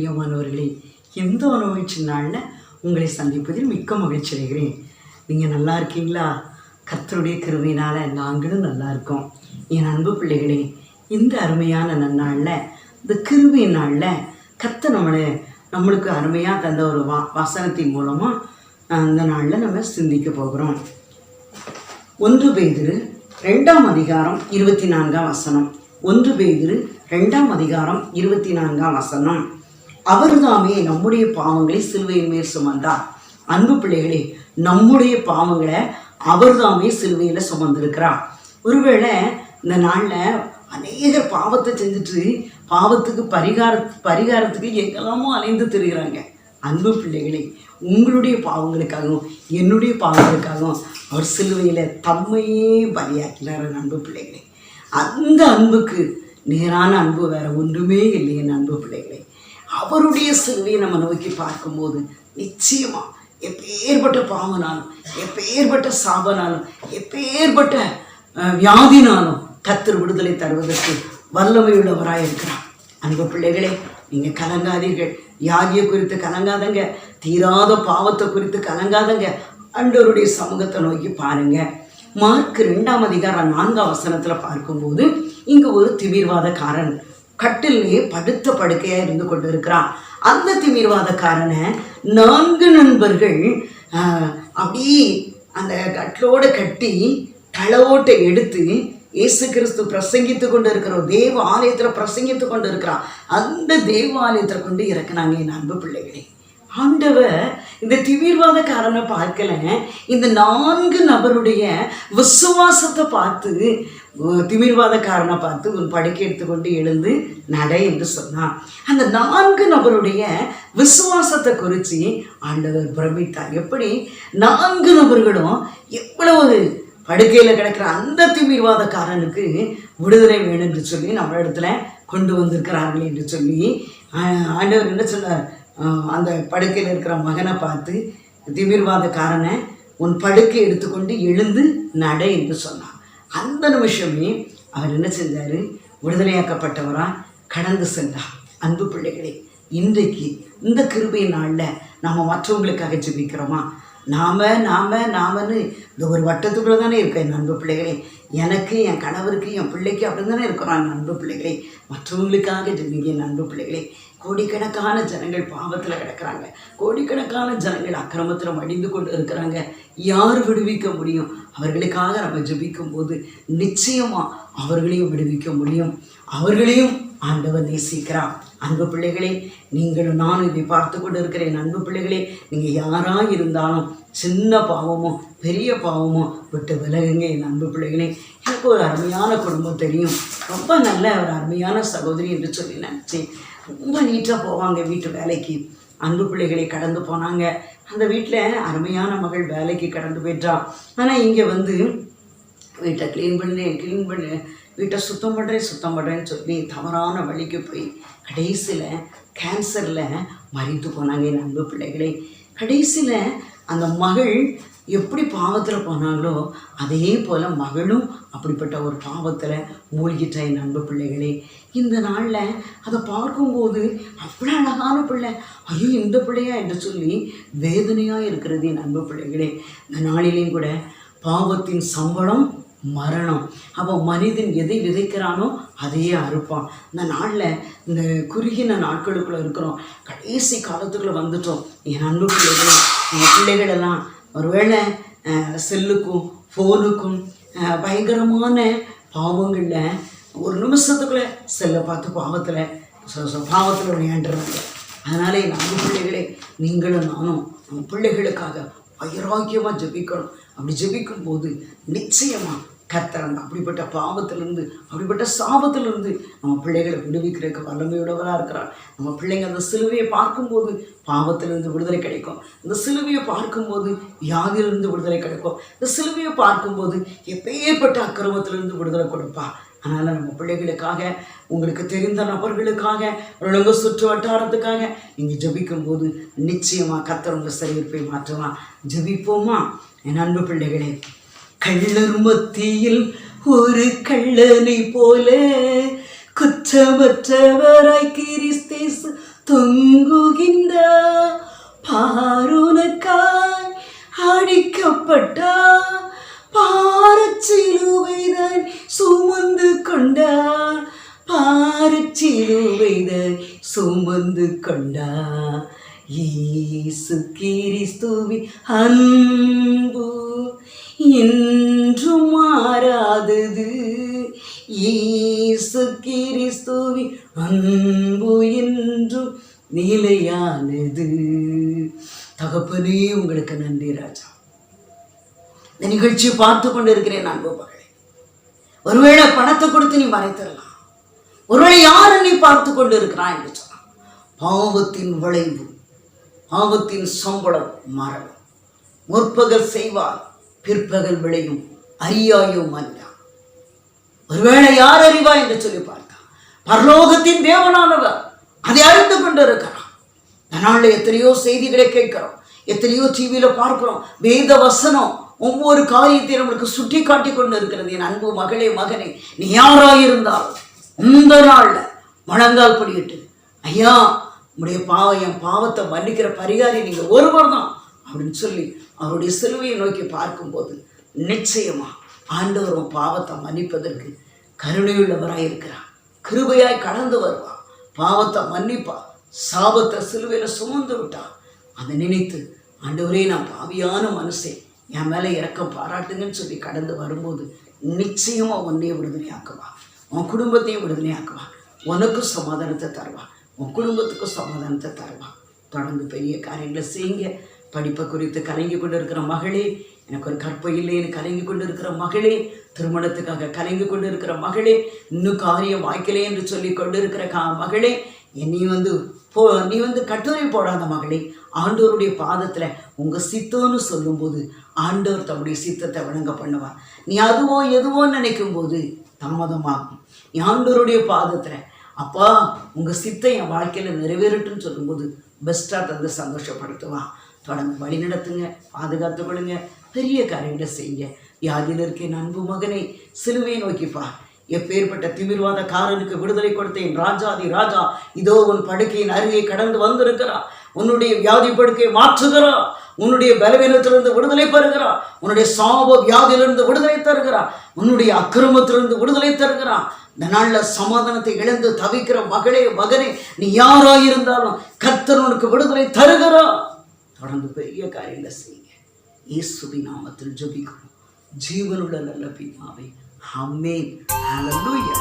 பிரியமானவர்களே, இந்த உணவுச்சி நாளில் உங்களை சந்திப்பதில் மிக்க மகிழ்ச்சி அடைகிறேன். நீங்கள் நல்லா இருக்கீங்களா? கர்த்தருடைய கிருபையினால் நாங்களும் நல்லா இருக்கோம். என் அன்பு பிள்ளைகளே, இந்த அருமையான நன்னாளில், இந்த கிருபை நாளில் கர்த்தர் நம்மளுக்கு அருமையாக தந்த ஒரு வசனத்தின் மூலமாக அந்த நாளில் நம்ம சிந்திக்க போகிறோம். 1 பேதுரு 2ஆம் அதிகாரம் 24ஆம் வசனம். 1 பேதுரு 2ஆம் அதிகாரம் 24ஆம் வசனம். அவர்தாமே நம்முடைய பாவங்களை சிலுவையின் மேல் சுமந்தார். அன்பு பிள்ளைகளே, நம்முடைய பாவங்களை அவர்தாமே சிலுவையில் சுமந்திருக்கிறார். ஒருவேளை இந்த நாளில் அநேகர் பாவத்தை செஞ்சுட்டு பாவத்துக்கு பரிகாரத்துக்கு எங்கெல்லாமோ அலைந்து திரிகிறாங்க. அன்பு பிள்ளைகளே, உங்களுடைய பாவங்களுக்காகவும் என்னுடைய பாவங்களுக்காகவும் அவர் சிலுவையில் தம்மையே பலியாக்கினார். அன்பு பிள்ளைகளே, அந்த அன்புக்கு நேரான அன்பு வேற ஒன்றுமே இல்லை. என் அன்பு பிள்ளைகளே, அவருடைய சிலுவையை நம்ம நோக்கி பார்க்கும்போது நிச்சயமா எப்பேற்பட்ட பாவனாலும், எப்பேற்பட்ட சாபனாலும், எப்பேற்பட்ட வியாதினாலும் கர்த்தர் விடுதலை தருவதற்கு வல்லமையுள்ளவராக இருக்கிறார். அன்பு பிள்ளைகளே, நீங்கள் கலங்காதீர்கள். வியாதியை குறித்து கலங்காதங்க, தீராத பாவத்தை குறித்து கலங்காதங்க. ஆண்டவருடைய சமூகத்தை நோக்கி பாருங்க. மார்க் 2ஆம் அதிகாரம் 4ஆம் வசனத்தில் பார்க்கும்போது இங்கே ஒரு திமிர்வாதக்காரன் கட்டிலே படுத்த படுக்கையாக இருந்து கொண்டு இருக்கிறான். அந்த திமிர்வாதக்காரனை 4 நண்பர்கள் அப்படியே அந்த கட்டிலோடு கட்டி தளவோட்டை எடுத்து இயேசு கிறிஸ்து பிரசங்கித்து கொண்டு இருக்கிற தேவ ஆலயத்தில் பிரசங்கித்து கொண்டு இருக்கிறான். அந்த தேவ ஆலயத்தில் கொண்டு இறக்குனாங்க. என் அன்பு பிள்ளைகளே, ஆண்டவர் இந்த திமிர்வாதக்காரனை பார்க்கல, இந்த 4 நபருடைய விசுவாசத்தை பார்த்து திமிர்வாதக்காரனை பார்த்து உன் படுக்கை எடுத்துக்கொண்டு எழுந்து நடை என்று சொன்னான். அந்த 4 நபருடைய விசுவாசத்தை குறித்து ஆண்டவர் பிரமித்தார். எப்படி 4 நபர்களும் எவ்வளவு படுக்கையில் கிடக்கிற அந்த திமிர்வாதக்காரனுக்கு விடுதலை வேணும் என்று சொல்லி நம்மளிடத்துல கொண்டு வந்திருக்கிறார்கள் என்று சொல்லி ஆண்டவர் என்ன சொன்னார்? அந்த படுக்கையில் இருக்கிற மகனை பார்த்து திமிர்வாதக்காரனை உன் படுக்கை எடுத்துக்கொண்டு எழுந்து நடை என்று சொன்னான். அந்த நிமிஷமே அவர் என்ன செஞ்சார்? விடுதலையாக்கப்பட்டவரா கடந்து சென்றார். அன்பு பிள்ளைகளே, இன்றைக்கு இந்த கிருபை நாளில் நாம் மற்றவங்களுக்காக ஜெபிக்கிறோமா? நாமன்னு இந்த ஒரு வட்டத்துக்குள்ளே தானே இருக்கேன். என் அன்பு பிள்ளைகளே, எனக்கு, என் கணவருக்கு, என் பிள்ளைக்கு அப்படின்னு தானே இருக்கிறான். அன்பு பிள்ளைகளே, மற்றவங்களுக்காக ஜெபிங்க. என் அன்பு பிள்ளைகளே, கோடிக்கணக்கான ஜனங்கள் பாவத்தில் கிடக்கிறாங்க. கோடிக்கணக்கான ஜனங்கள் அக்கிரமத்தில் மடிந்து கொண்டு இருக்கிறாங்க. யார் விடுவிக்க முடியும்? அவர்களுக்காக நம்ம ஜெபிக்கும் போது நிச்சயமாக அவர்களையும் விடுவிக்க முடியும். அவர்களையும் ஆண்டவர் நேசிக்கிறார். அன்பு பிள்ளைகளே, நீங்களும் நானும் இதை பார்த்து கொண்டு இருக்கிறேன். அன்பு பிள்ளைகளே, நீங்கள் யாராக இருந்தாலும் சின்ன பாவமோ பெரிய பாவமோ விட்டு விலகுங்க. என் அன்பு பிள்ளைகளே, எனக்கு ஒரு அருமையான குடும்பம் தெரியும். ரொம்ப நல்ல ஒரு அருமையான சகோதரி என்று சொல்லி நினச்சேன். ரொம்ப நீட்டாக போவாங்க வீட்டு வேலைக்கு. அன்பு பிள்ளைகளை கடந்து போனாங்க. அந்த வீட்டில் அருமையான மகள் வேலைக்கு கடந்து போயிட்டான். ஆனால் இங்கே வந்து வீட்டை க்ளீன் பண்ணு வீட்டை சுத்தம் பண்ணுறேன்னு சொல்லி தவறான வழிக்கு போய் கடைசியில் கேன்சரில் மறித்து போனாங்க. என் அன்பு பிள்ளைகளே, கடைசியில் அந்த மகள் எப்படி பாவத்தில் போனாங்களோ அதே போல் மகளும் அப்படிப்பட்ட ஒரு பாவத்தில் மூழ்கிட்ட. என் அன்பு பிள்ளைகளே, இந்த நாளில் அதை பார்க்கும்போது அவ்வளோ அழகான பிள்ளை, ஐயோ இந்த பிள்ளையா என்று சொல்லி வேதனையாக இருக்கிறது. என் அன்பு பிள்ளைகளே, இந்த நாளிலையும் கூட பாவத்தின் சம்பளம் மரணம். அப்போ மனிதன் எதை விதைக்கிறானோ அதையே அறுப்பான். இந்த நாளில் இந்த குறுகின நாட்களுக்குள்ளே இருக்கிறோம். கடைசி காலத்துக்குள்ளே வந்துட்டோம். என் அன்பு பிள்ளைகளே, என் பிள்ளைகளெல்லாம் ஒருவேளை செல்லுக்கும் ஃபோனுக்கும் பயங்கரமான பாவங்களில் ஒரு நிமிஷத்துக்குள்ளே செல்லை பார்த்து பாவத்தில் விளையாண்டுறாங்க. அதனால் என் அன்பு பிள்ளைகளே, நீங்களும் நானும் நம்ம பிள்ளைகளுக்காக வைராக்கியமாக ஜெபிக்கணும். அப்படி ஜெபிக்கும் போது நிச்சயமாக கர்த்தர் அந்த அப்படிப்பட்ட பாவத்திலிருந்து, அப்படிப்பட்ட சாபத்திலிருந்து நம்ம பிள்ளைகளை விடுவிக்கிறதுக்கு வல்லமையுள்ளவராக இருக்கிறார். நம்ம பிள்ளைங்க அந்த சிலுவையை பார்க்கும்போது பாவத்திலிருந்து விடுதலை கிடைக்கும். இந்த சிலுவையை பார்க்கும்போது வியாதியிலிருந்து விடுதலை கிடைக்கும். இந்த சிலுவையை பார்க்கும்போது எப்பேற்பட்ட அக்கிரமத்திலிருந்து விடுதலை கொடுப்பா. அதனால் நம்ம பிள்ளைகளுக்காக, உங்களுக்கு தெரிந்த நபர்களுக்காக, உலக சுற்று வட்டாரத்துக்காக நீங்கள் ஜெபிக்கும்போது நிச்சயமாக கர்த்தர் உங்கள் சரீரத்தை மாற்றலாம். ஜெபிப்போமா? என் அன்பு பிள்ளைகளே, கள்ளர் மத்தியில் ஒரு கள்ளனை போல குற்றமற்றவராய் கிறிஸ்தேசு தொங்குகின்ற பாருனக்காய் அடிக்கப்பட்டா, பாரச்சிலுவைதான் சுமந்து கொண்டா, பாரச்சிலுவைதான் சுமந்து கொண்டா. இயேசு கிறிஸ்துவின் அன்பு என்றும் மாறாதது. இயேசு கிறிஸ்துவின் அன்பு என்றும் நிலையானது. தகப்பனே, உங்களுக்கு நன்றி ராஜா. இந்த நிகழ்ச்சியை பார்த்து கொண்டு இருக்கிறேன் அன்பு மகளே. ஒருவேளை பணத்தை கொடுத்து நீ மறைத்திடலாம். ஒருவேளை யார் நீ பார்த்து கொண்டு இருக்கிறான் என்று சொன்னான். பாவத்தின் விளைவு, பாவத்தின் சம்பளம் மரணம். முற்பகல் செய்வார், பிற்பகல் விளையும், அறியாயோ மனிதா. ஒருவேளை யார் அறிவா என்று சொல்லி பார்த்தான். பரலோகத்தின் தேவனானவர் அதை அறிந்து கொண்டு இருக்கிறான். அதனால எத்தனையோ செய்திகளை கேட்கிறோம், எத்தனையோ டிவியில பார்க்கிறோம். வேத வசனம் ஒவ்வொரு காரியத்தையும் நம்மளுக்கு சுட்டி காட்டி கொண்டு இருக்கிறது. என் அன்பு மகளே, மகனே, நீ யாராயிருந்தாலும் இந்த நாள்ல முழங்கால் படியிட்டு, ஐயா உடைய என் பாவத்தை மன்னிக்கிற பரிகாரி நீங்க ஒருவர் தான் அப்படின்னு சொல்லி அவருடைய சிலுவையை நோக்கி பார்க்கும்போது நிச்சயமா ஆண்டவர் உன் பாவத்தை மன்னிப்பதற்கு கருணையுள்ளவராய் இருக்கிறார். கிருபையாய் கடந்து வருவா, பாவத்தை மன்னிப்பா, சாபத்தை சிலுவையில சுமந்து விட்டா. அதை நினைத்து ஆண்டவரே, நான் பாவியான மனுஷே, என் மேலே இரக்கம் பாராட்டுங்கன்னு சொல்லி கடந்து வரும்போது நிச்சயமா உன்னையும் விடுதலையாக்குவா, உன் குடும்பத்தையும் விடுதலையாக்குவா, உனக்கும் சமாதானத்தை தருவா, உன் குடும்பத்துக்கும் சமாதானத்தை தருவா. தொடர்ந்து பெரிய காரியங்களை செய்யுங்க. படிப்பை குறித்து கலங்கி கொண்டு இருக்கிற மகளே, எனக்கு ஒரு கற்பை இல்லைன்னு கலங்கி கொண்டு இருக்கிற மகளே, திருமணத்துக்காக கலங்கி கொண்டு இருக்கிற மகளே, இன்னும் காரியம் வாய்க்கலே என்று சொல்லி கொண்டு இருக்கிற மகளே, நீ கட்டுரை போடாத மகளே, ஆண்டவருடைய பாதத்துல உங்க சித்தம்னு சொல்லும்போது ஆண்டவர் தம்முடைய சித்தத்தை விளங்க பண்ணுவார். நீ அதுவோ எதுவோ நினைக்கும் போது தாமதமாகும். நீ ஆண்டவருடைய பாதத்துல அப்பா உங்க சித்தம் என் வாழ்க்கையில நிறைவேறட்டும்னு சொல்லும்போது பெஸ்டா தந்து சந்தோஷப்படுத்துவான். தொடர்ந்து வழி நடத்துங்க, பாதுகாத்து கொள்ளுங்க, பெரிய காரியங்களை செய்யுங்க. வியாதியில் இருக்கேன் அன்பு மகனை, சிலுவையை நோக்கிப்பா. எப்பேற்பட்ட திமிர்வாதக்காரனுக்கு விடுதலை கொடுத்தேன் ராஜாதி ராஜா, இதோ உன் படுக்கையின் அருகே கடந்து வந்திருக்கிறா. உன்னுடைய வியாதி படுக்கையை மாற்றுகிறா, உன்னுடைய பலவீனத்திலிருந்து விடுதலை பெறுகிறா, உன்னுடைய சாப வியாதியிலிருந்து விடுதலை தருகிறா, உன்னுடைய அக்கிரமத்திலிருந்து விடுதலை தருகிறா. இந்த நாள்ல சமாதானத்தை இழந்து தவிக்கிற மகளே, மகனே, நீ யாராயிருந்தாலும் கர்த்தர் உனக்கு விடுதலை தருகிறா. தொடர்ந்து பெரிய காரியங்களை செய்யுங்க. இயேசுவின் நாமத்தில் ஜெபிக்கிறோம் ஜீவனுள்ள நல்ல பிதாவே, ஆமென். ஹல்லேலூயா.